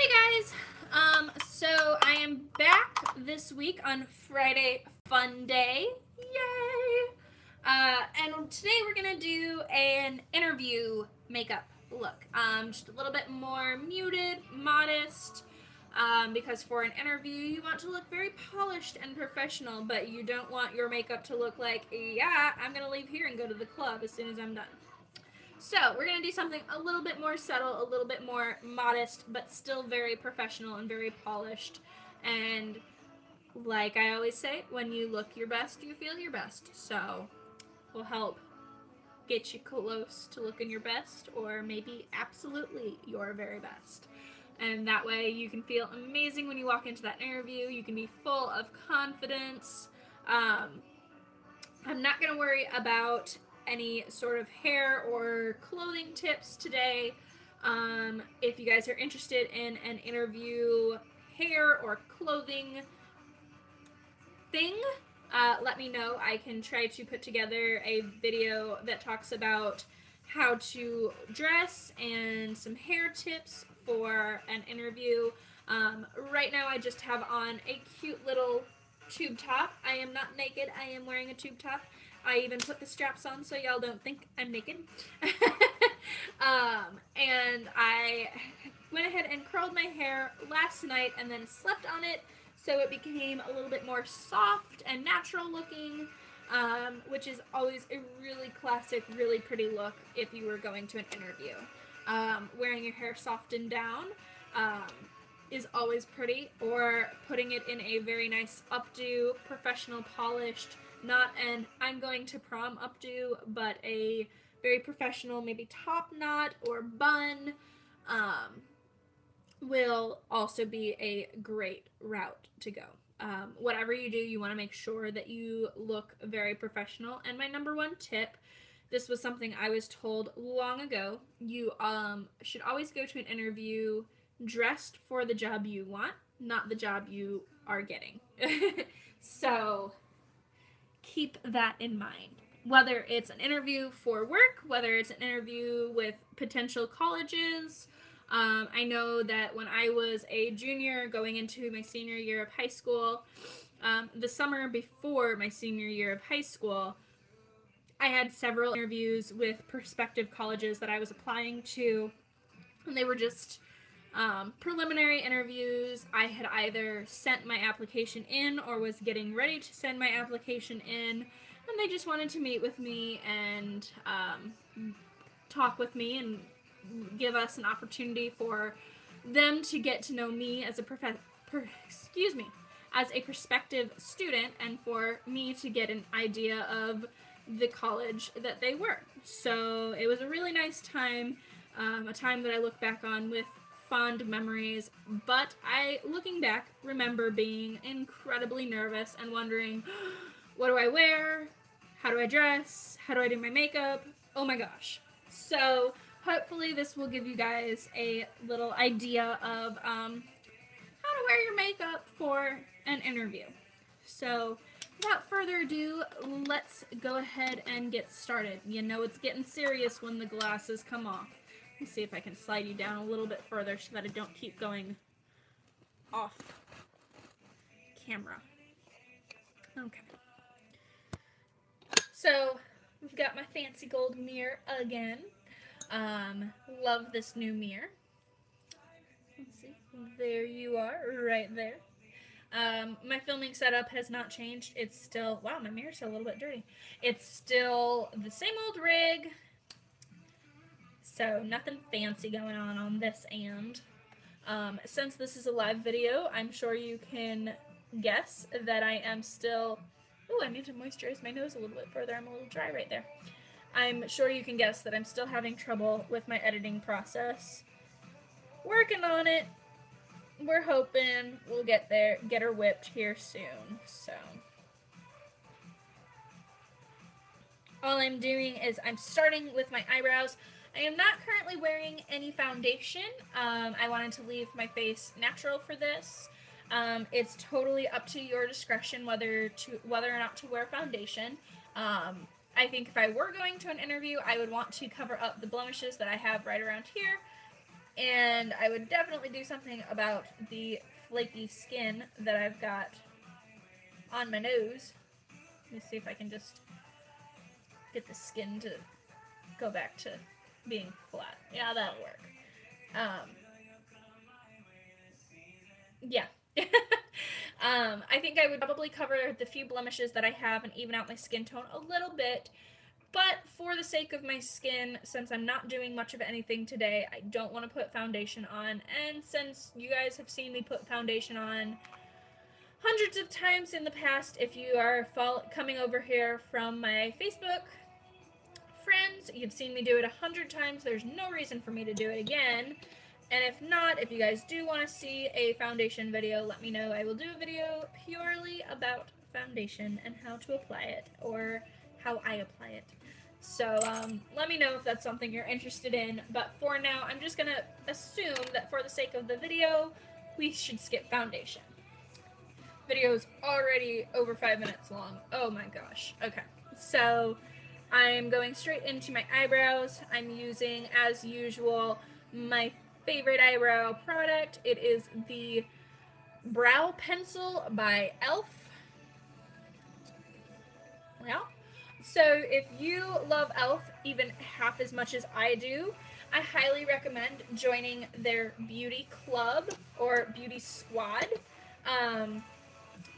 Hey guys, so I am back this week on Friday Fun Day, yay! And today we're gonna do an interview makeup look, just a little bit more muted, modest, because for an interview you want to look very polished and professional, but you don't want your makeup to look like, yeah, I'm gonna leave here and go to the club as soon as I'm done. So we're going to do something a little bit more subtle, a little bit more modest, but still very professional and very polished. And like I always say, when you look your best, you feel your best. So we'll help get you close to looking your best, or maybe absolutely your very best. And that way you can feel amazing when you walk into that interview. You can be full of confidence. I'm not going to worry about any sort of hair or clothing tips today. If you guys are interested in an interview hair or clothing thing, let me know. I can try to put together a video that talks about how to dress and some hair tips for an interview. Right now I just have on a cute little tube top. I am not naked. I am wearing a tube top. I even put the straps on so y'all don't think I'm naked. And I went ahead and curled my hair last night and then slept on it so it became a little bit more soft and natural looking, which is always a really classic, really pretty look if you were going to an interview. Wearing your hair softened down is always pretty, or putting it in a very nice updo, professional, polished, not an I'm going to prom updo, but a very professional, maybe top knot or bun, will also be a great route to go. Whatever you do, you want to make sure that you look very professional. And my number one tip, this was something I was told long ago, you should always go to an interview dressed for the job you want, not the job you are getting. So keep that in mind. Whether it's an interview for work, whether it's an interview with potential colleges. I know that when I was a junior going into my senior year of high school, the summer before my senior year of high school, I had several interviews with prospective colleges that I was applying to, and they were just preliminary interviews. I had either sent my application in or was getting ready to send my application in, and they just wanted to meet with me and talk with me and give us an opportunity for them to get to know me as a as a prospective student, and for me to get an idea of the college that they were. So it was a really nice time, a time that I look back on with fond memories, but I, looking back, remember being incredibly nervous and wondering, what do I wear? How do I dress? How do I do my makeup? Oh my gosh. So hopefully this will give you guys a little idea of how to wear your makeup for an interview. So without further ado, let's go ahead and get started. You know it's getting serious when the glasses come off. Let me see if I can slide you down a little bit further so that I don't keep going off camera. Okay. So, we've got my fancy gold mirror again. Love this new mirror. Let's see. There you are, right there. My filming setup has not changed. It's still, wow, my mirror's still a little bit dirty. It's still the same old rig. So nothing fancy going on this end. Since this is a live video, I'm sure you can guess that I am still... Oh, I need to moisturize my nose a little bit further. I'm a little dry right there. I'm sure you can guess that I'm still having trouble with my editing process. Working on it. We're hoping we'll get there, get her whipped here soon. So all I'm doing is I'm starting with my eyebrows. I am not currently wearing any foundation. I wanted to leave my face natural for this. It's totally up to your discretion whether or not to wear foundation. I think if I were going to an interview, I would want to cover up the blemishes that I have right around here, And I would definitely do something about the flaky skin that I've got on my nose. Let me see if I can just get the skin to go back to being flat. Yeah, that'll work. Yeah. I think I would probably cover the few blemishes that I have and even out my skin tone a little bit. But for the sake of my skin, since I'm not doing much of anything today, I don't want to put foundation on. And since you guys have seen me put foundation on hundreds of times in the past, if you are coming over here from my Facebook friends, you've seen me do it 100 times. There's no reason for me to do it again. And if not, if you guys do want to see a foundation video, let me know. I will do a video purely about foundation and how to apply it, or how I apply it. So let me know if that's something you're interested in. But for now, I'm just going to assume that for the sake of the video, we should skip foundation. Video is already over 5 minutes long. Oh my gosh. Okay. So I'm going straight into my eyebrows. I'm using, as usual, my favorite eyebrow product. It is the Brow Pencil by e.l.f. Yeah. So if you love e.l.f. even half as much as I do, I highly recommend joining their beauty club or beauty squad.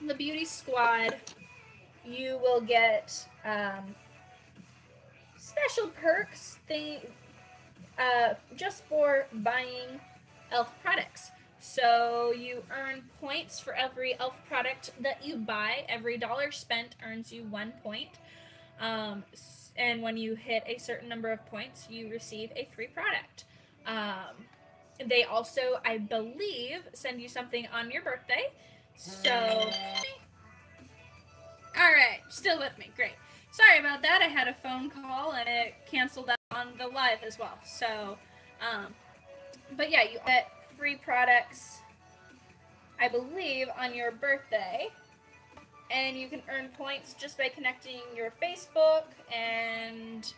The beauty squad, you will get special perks just for buying e.l.f. products. So you earn points for every e.l.f. product that you buy. Every dollar spent earns you 1 point. And when you hit a certain number of points, you receive a free product. They also, I believe, send you something on your birthday. So, alright, still with me, great. Sorry about that, I had a phone call and it canceled out on the live as well. So, but yeah, you get free products, I believe, on your birthday. And you can earn points just by connecting your Facebook and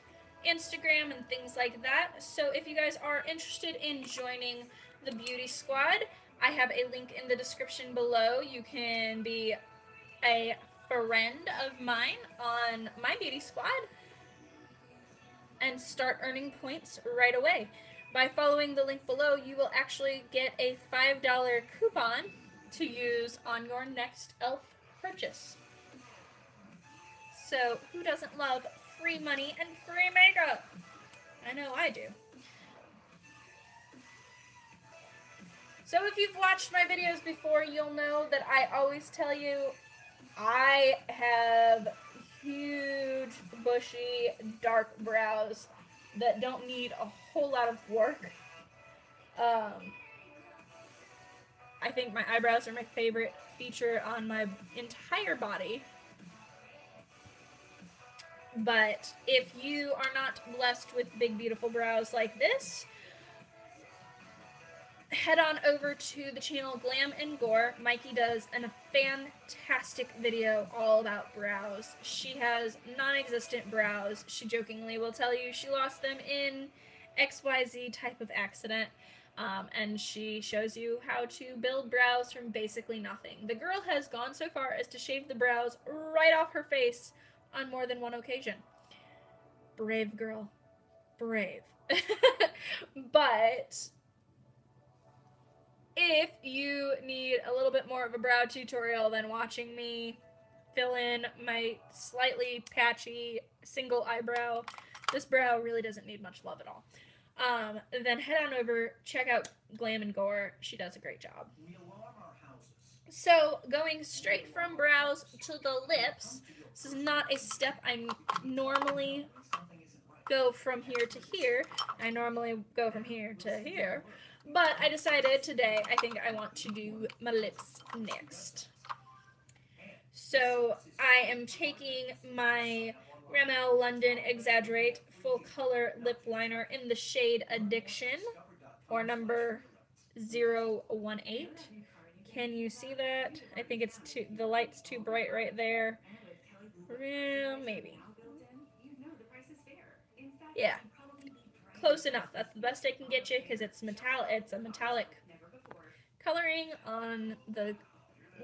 Instagram and things like that. So if you guys are interested in joining the beauty squad, I have a link in the description below. You can be a friend of mine on my beauty squad and start earning points right away. By following the link below, you will actually get a $5 coupon to use on your next e.l.f. purchase. So who doesn't love free money and free makeup? I know I do. So if you've watched my videos before, you'll know that I always tell you I have huge, bushy, dark brows that don't need a whole lot of work. I think my eyebrows are my favorite feature on my entire body. But if you are not blessed with big, beautiful brows like this, head on over to the channel Glam and Gore. Mikey does a fantastic video all about brows. She has non-existent brows. She jokingly will tell you she lost them in XYZ type of accident. And she shows you how to build brows from basically nothing. The girl has gone so far as to shave the brows right off her face on more than one occasion. Brave girl. Brave. But if you need a little bit more of a brow tutorial than watching me fill in my slightly patchy single eyebrow, this brow really doesn't need much love at all. Then head on over, check out Glam and Gore. She does a great job. So, going straight from brows to the lips, this is not a step I normally go from here to here. I normally go from here to here. But I decided today I think I want to do my lips next. So, I am taking my Rimmel London Exaggerate Full Color Lip Liner in the shade Addiction, or number 018. Can you see that? I think it's the light's too bright right there. Maybe. Yeah. close enough. That's the best I can get you because it's metallic. It's a metallic coloring on the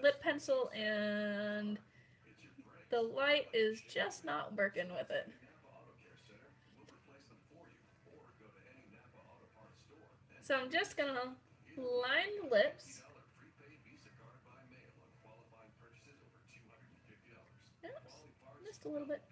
lip pencil, and the light is just not working with it. So I'm just gonna line the lips. Oops, just a little bit.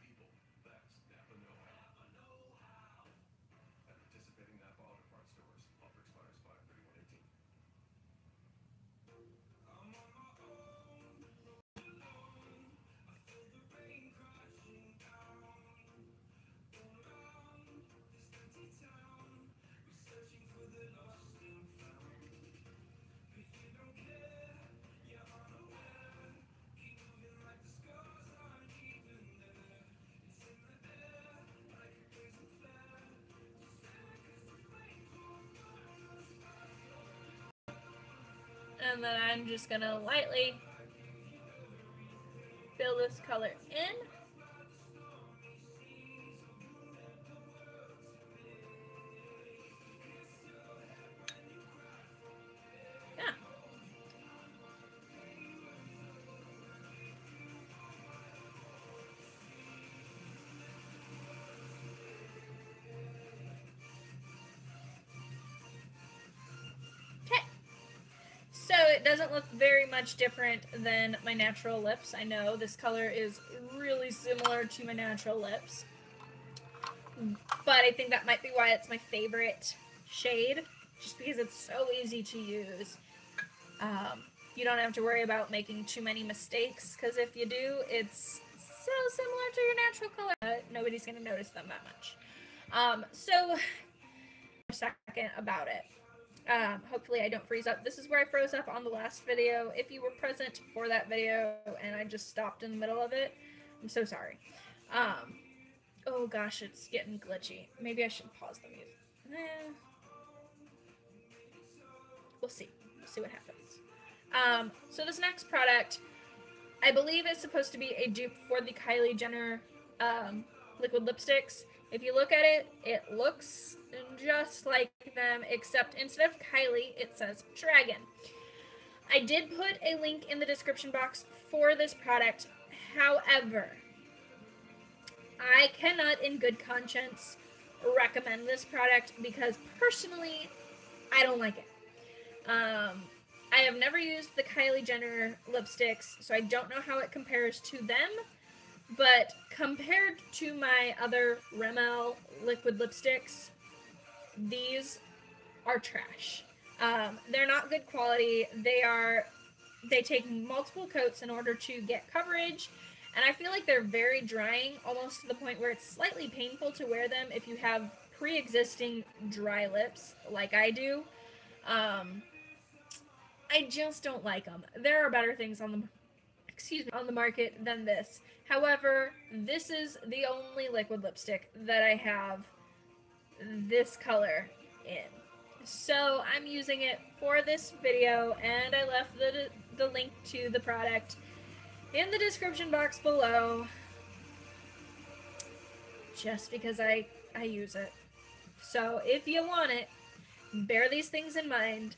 And then I'm just gonna lightly fill this color in. Yeah. Okay. So it doesn't look very much different than my natural lips. I know this color is really similar to my natural lips, but I think that might be why it's my favorite shade, just because it's so easy to use. You don't have to worry about making too many mistakes, because if you do, it's so similar to your natural color. Nobody's going to notice them that much. So, a second about it. Hopefully I don't freeze up. This is where I froze up on the last video. If you were present for that video and I just stopped in the middle of it, I'm so sorry. Oh gosh, it's getting glitchy. Maybe I should pause the music. We'll see. We'll see what happens. So this next product, I believe is supposed to be a dupe for the Kylie Jenner liquid lipsticks. If you look at it, it looks just like them, except instead of Kylie, it says Dragon. I did put a link in the description box for this product. However, I cannot in good conscience recommend this product because personally, I don't like it. I have never used the Kylie Jenner lipsticks, so I don't know how it compares to them. But compared to my other Rimmel liquid lipsticks, these are trash. They're not good quality. They take multiple coats in order to get coverage, and I feel like they're very drying, almost to the point where it's slightly painful to wear them if you have pre-existing dry lips like I do. I just don't like them. There are better things on the market than this. However, this is the only liquid lipstick that I have this color in. So I'm using it for this video, and I left the link to the product in the description box below just because I use it. So if you want it, bear these things in mind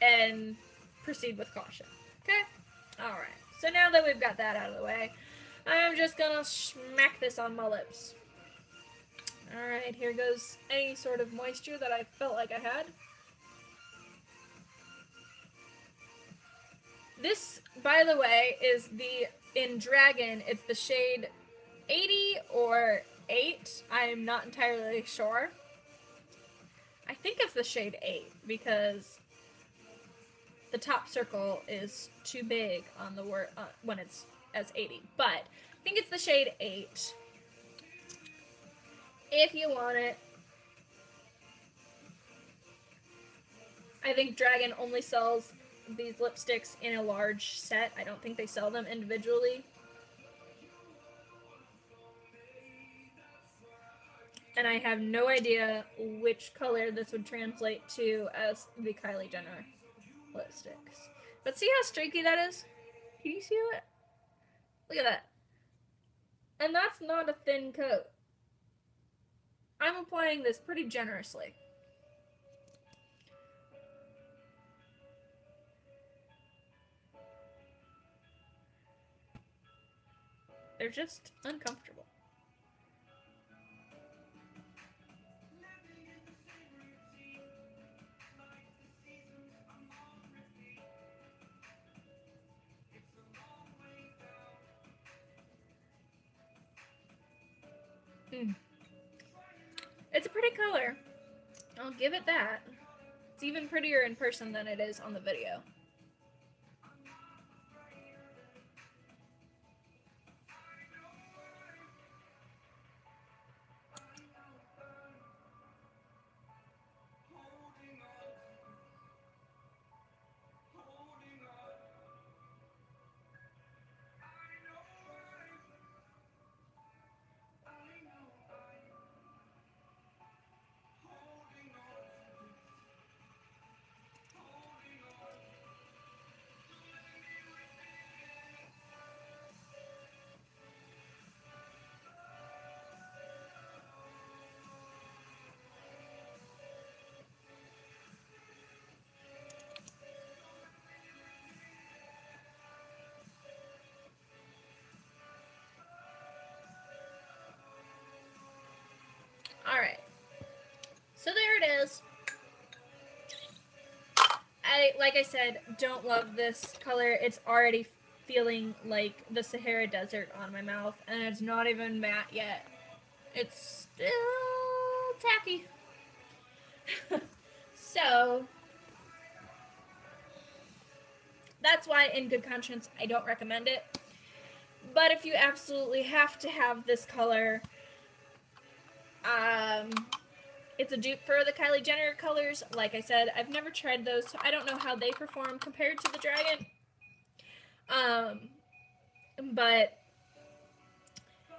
and proceed with caution. Okay? Alright. So now that we've got that out of the way, I'm just gonna smack this on my lips. Alright, here goes any sort of moisture that I felt like I had. This, by the way, is in Dragon, it's the shade 80 or 8. I'm not entirely sure. I think it's the shade 8 because the top circle is too big on the word when it's as 80, but I think it's the shade 8. If you want it, I think Dragon only sells these lipsticks in a large set. I don't think they sell them individually. And I have no idea which color this would translate to as the Kylie Jenner lipsticks. But see how streaky that is? Can you see it? Look at that. And that's not a thin coat. I'm applying this pretty generously. They're just uncomfortable. It's a pretty color. I'll give it that. It's even prettier in person than it is on the video. Alright, so there it is. Like I said, don't love this color. It's already feeling like the Sahara Desert on my mouth, and it's not even matte yet. It's still tacky. So, that's why, in good conscience, I don't recommend it. But if you absolutely have to have this color, it's a dupe for the Kylie Jenner colors. Like I said, I've never tried those, so I don't know how they perform compared to the Dragon. But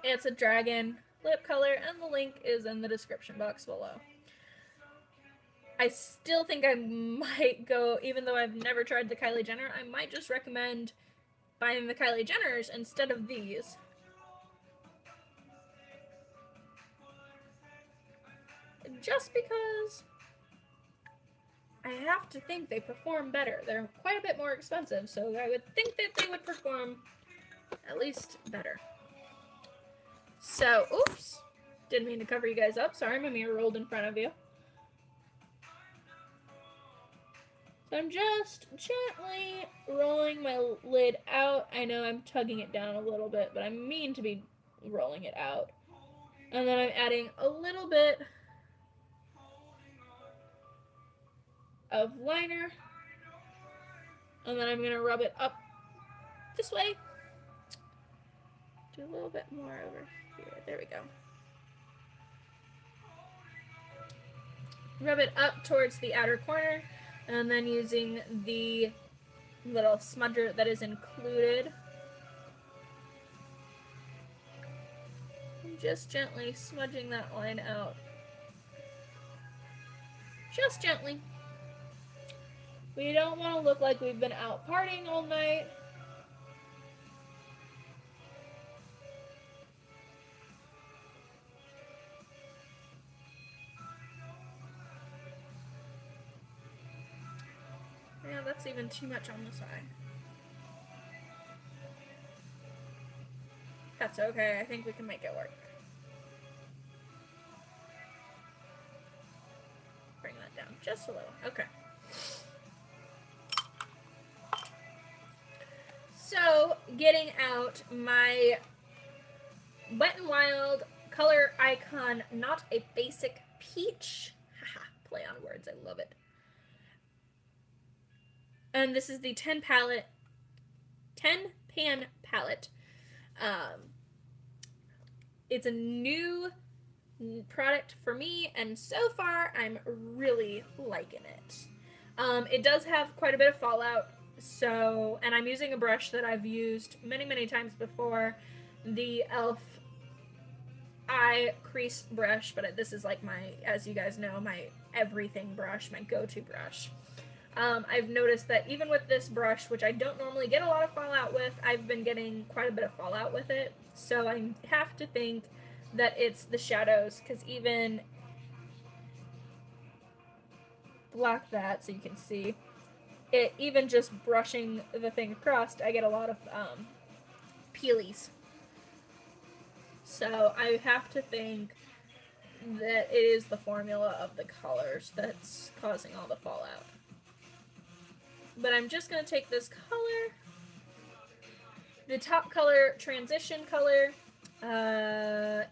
it's a Dragon lip color, and the link is in the description box below. I still think I might go, even though I've never tried the Kylie Jenner, I might just recommend buying the Kylie Jenners instead of these. Just because I have to think they perform better. They're quite a bit more expensive, so I would think that they would perform at least better. So, oops, didn't mean to cover you guys up. Sorry, my mirror rolled in front of you. So I'm just gently rolling my lid out. I know I'm tugging it down a little bit, but I mean to be rolling it out. And then I'm adding a little bit of liner, and then I'm going to rub it up this way. Do a little bit more over here. There we go. Rub it up towards the outer corner, and then using the little smudger that is included, just gently smudging that line out. Just gently. We don't want to look like we've been out partying all night. Yeah, that's even too much on the side. That's okay. I think we can make it work. Bring that down just a little. Okay. So, getting out my Wet n Wild Color Icon Not a Basic Peach. Haha, play on words, I love it. And this is the 10 pan palette. It's a new product for me, and so far I'm really liking it. It does have quite a bit of fallout. So, and I'm using a brush that I've used many, many times before, the e.l.f. eye crease brush, but this is like my, as you guys know, my everything brush, my go-to brush. I've noticed that even with this brush, which I don't normally get a lot of fallout with, I've been getting quite a bit of fallout with it, so I have to think that it's the shadows, because even block that so you can see. It, even just brushing the thing across, I get a lot of peelies. So I have to think that it is the formula of the colors that's causing all the fallout. But I'm just going to take this color, the top color, transition color.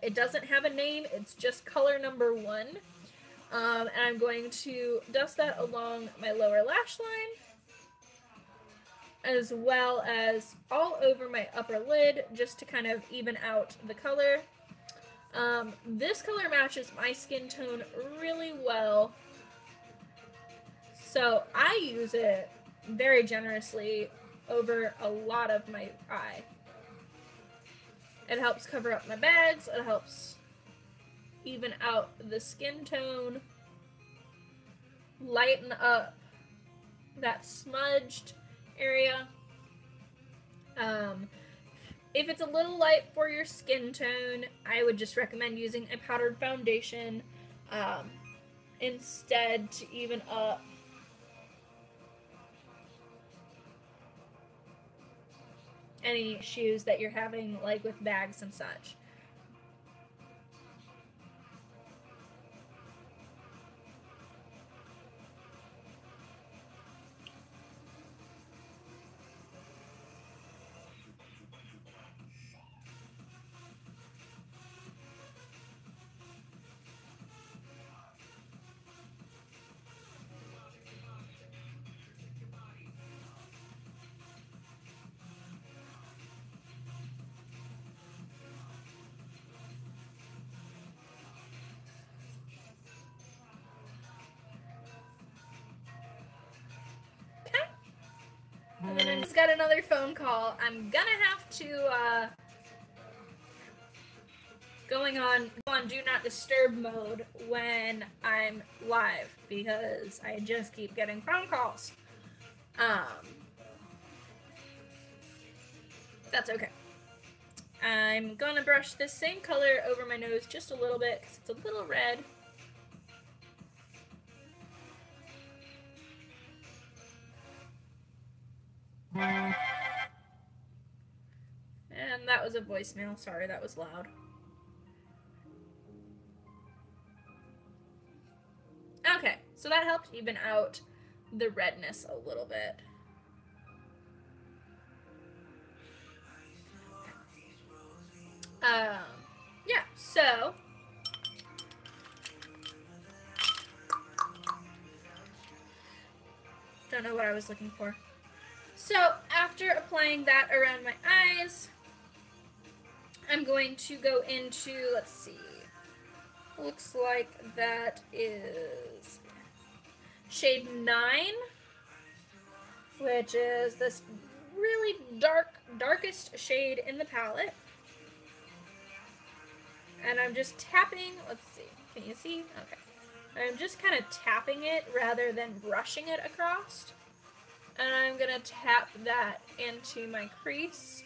It doesn't have a name, it's just color number 1. And I'm going to dust that along my lower lash line, as well as all over my upper lid, just to kind of even out the color. This color matches my skin tone really well, so I use it very generously over a lot of my eye. It helps cover up my bags, it helps even out the skin tone, lighten up that smudged area. If it's a little light for your skin tone, I would just recommend using a powdered foundation instead to even up any issues that you're having, like with bags and such. And then I just got another phone call. I'm gonna have to, going on do not disturb mode when I'm live, because I just keep getting phone calls. That's okay. I'm gonna brush this same color over my nose just a little bit, because it's a little red. And that was a voicemail. Sorry, that was loud. Okay, so that helped even out the redness a little bit. Yeah, so don't know what I was looking for. So after applying that around my eyes, I'm going to go into, let's see, looks like that is shade 9, which is this really darkest shade in the palette. And I'm just tapping, let's see, can you see? Okay. I'm just kind of tapping it rather than brushing it across. And I'm going to tap that into my crease.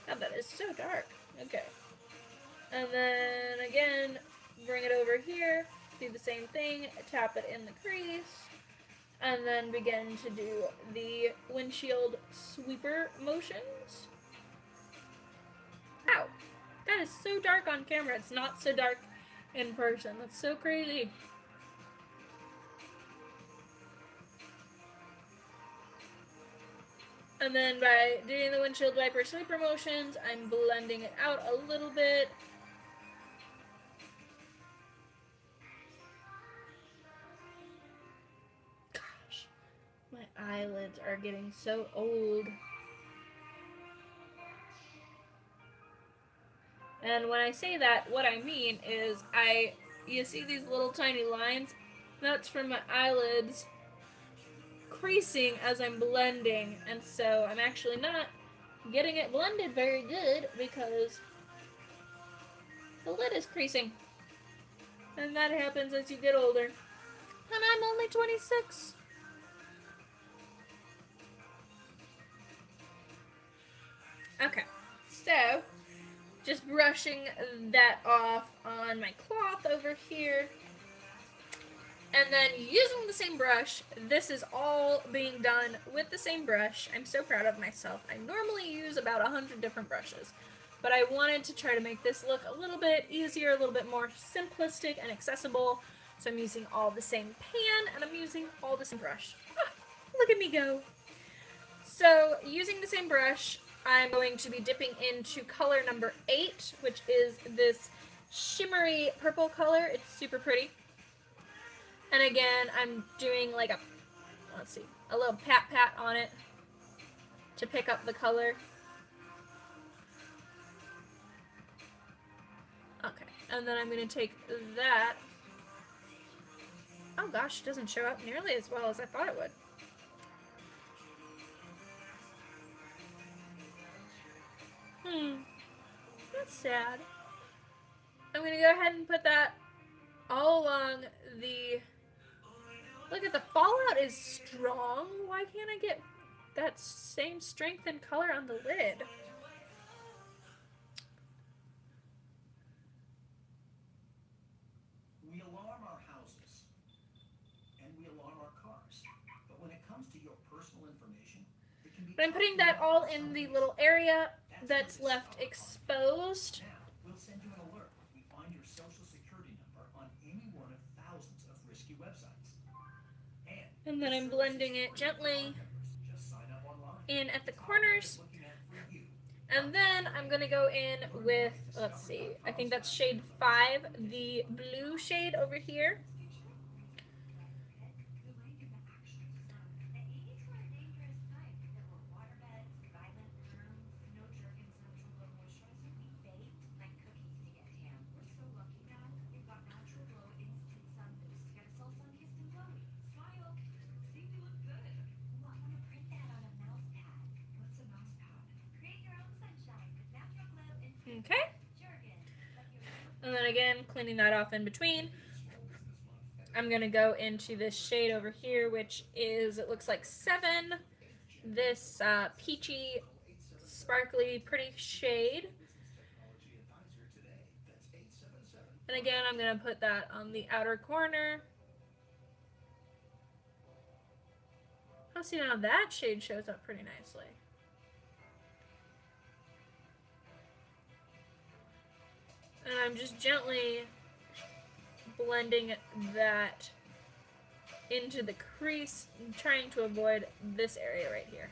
God, that is so dark. Okay. And then again, bring it over here, do the same thing, tap it in the crease, and then begin to do the windshield sweeper motions. Wow, that is so dark on camera. It's not so dark in person. That's so crazy. And then by doing the windshield wiper sweeper motions, I'm blending it out a little bit. Gosh, my eyelids are getting so old. And when I say that, what I mean is you see these little tiny lines? That's from my eyelids creasing as I'm blending, and so I'm actually not getting it blended very good because the lid is creasing. And that happens as you get older. And I'm only 26. Okay, So, just brushing that off on my cloth over here. And then using the same brush, this is all being done with the same brush. I'm so proud of myself. I normally use about 100 different brushes, but I wanted to try to make this look a little bit easier, a little bit more simplistic and accessible. So I'm using all the same pan, and I'm using all the same brush. Ah, look at me go. So using the same brush, I'm going to be dipping into color number 8, which is this shimmery purple color. It's super pretty. And again, I'm doing like a little pat on it to pick up the color. Okay, and then I'm going to take that. Oh gosh, it doesn't show up nearly as well as I thought it would. That's sad. I'm going to go ahead and put that all along the... Look at the fallout is strong. Why can't I get that same strength and color on the lid? We alarm our houses and we alarm our cars. But when it comes to your personal information, it can be... But I'm putting that all in the little area that's left exposed. Now, we'll send you an alert if we find your social security number on any one of thousands of risky websites. And then I'm blending it gently in at the corners. And then I'm going to go in with, let's see, I think that's shade 5, the blue shade over here. Okay, and then again, cleaning that off in between. I'm going to go into this shade over here, which is, it looks like 7, this peachy, sparkly, pretty shade. And again, I'm going to put that on the outer corner. Oh, see, now that shade shows up pretty nicely. And I'm just gently blending that into the crease, trying to avoid this area right here.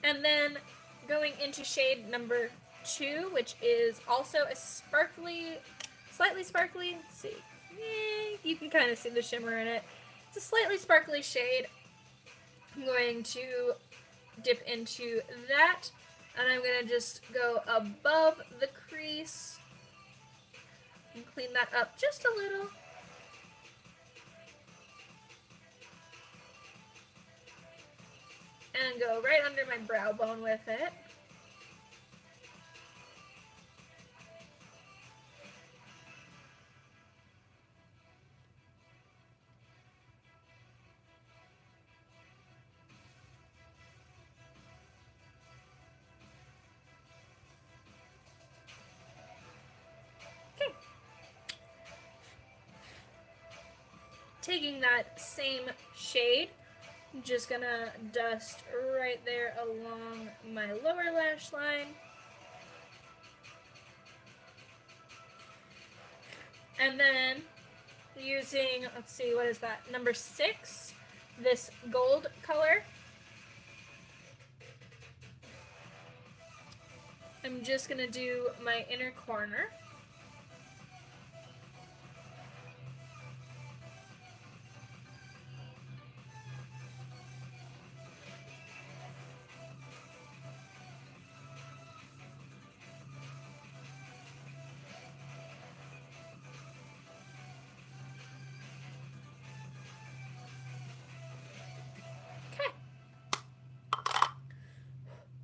And then going into shade number 2, which is also a sparkly, slightly sparkly. Let's see. You can kind of see the shimmer in it. It's a slightly sparkly shade. I'm going to dip into that, and I'm going to just go above the crease and clean that up just a little. And go right under my brow bone with it. Okay. Taking that same shade, I'm just gonna dust right there along my lower lash line. And then using, let's see, what is that? Number 6, this gold color. I'm just gonna do my inner corner.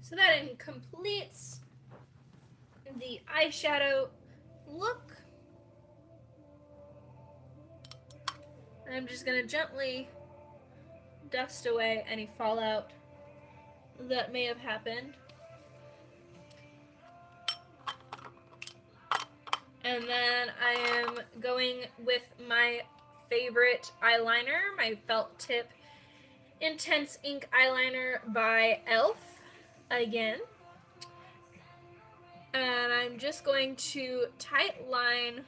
So that completes the eyeshadow look. I'm just going to gently dust away any fallout that may have happened. And then I am going with my favorite eyeliner, my felt tip Intense Ink Eyeliner by e.l.f. again. And I'm just going to tight line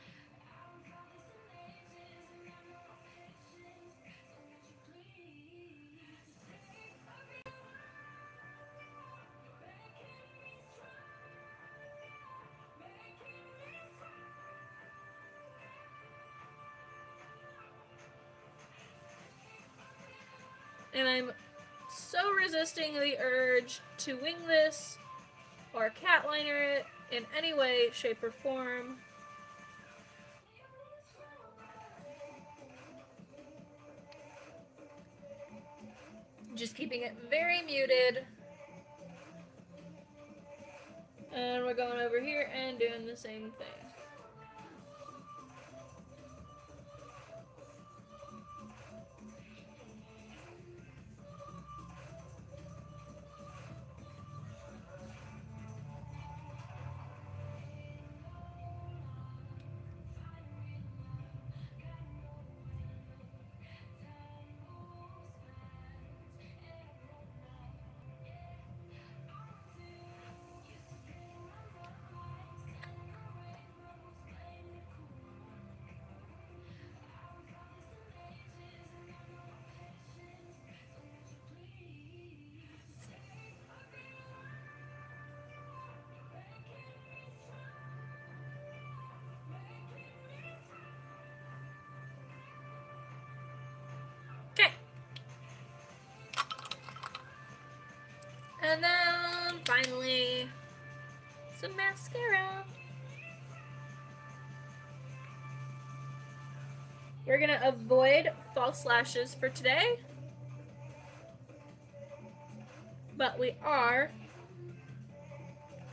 and I'm so resisting the urge to wing this or cat liner it in any way, shape, or form. Just keeping it very muted. And we're going over here and doing the same thing. Okay. And then finally, some mascara. We're gonna avoid false lashes for today, but we are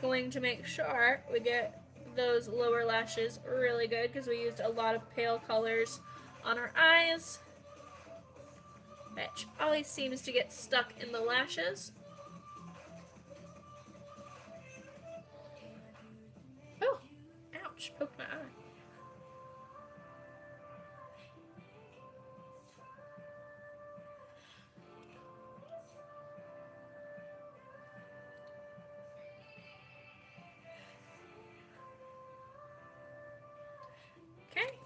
going to make sure we get those lower lashes really good because we used a lot of pale colors on our eyes, which always seems to get stuck in the lashes. Oh, ouch, poked my eye. Okay.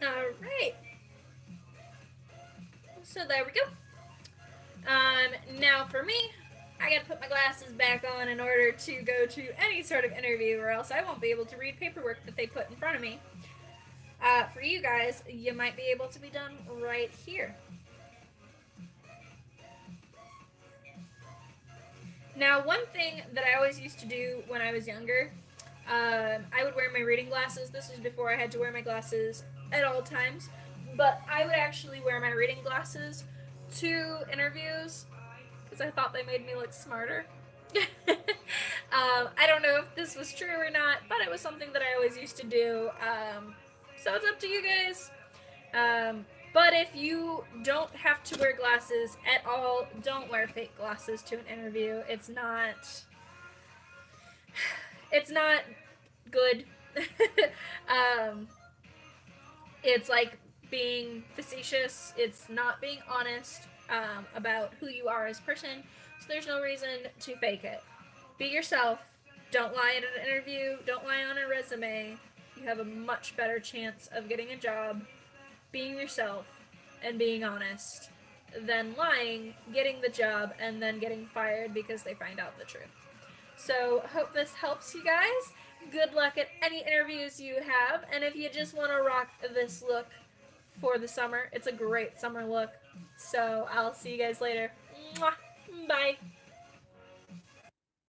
Alright. So there we go. Now for me, I gotta put my glasses back on in order to go to any sort of interview, or else I won't be able to read paperwork that they put in front of me. For you guys, you might be able to be done right here. Now, one thing that I always used to do when I was younger, I would wear my reading glasses. This was before I had to wear my glasses at all times, but I would actually wear my reading glasses to interviews because I thought they made me look smarter. I don't know if this was true or not, but it was something that I always used to do. So it's up to you guys. But if you don't have to wear glasses at all, don't wear fake glasses to an interview. It's not good. um, it's like being facetious. It's not being honest about who you are as a person. So there's no reason to fake it. Be yourself. Don't lie at an interview. Don't lie on a resume. You have a much better chance of getting a job being yourself and being honest than lying, getting the job, and then getting fired because they find out the truth. So, hope this helps you guys. Good luck at any interviews you have, and if you just want to rock this look for the summer, it's a great summer look. So, I'll see you guys later. Mwah. Bye.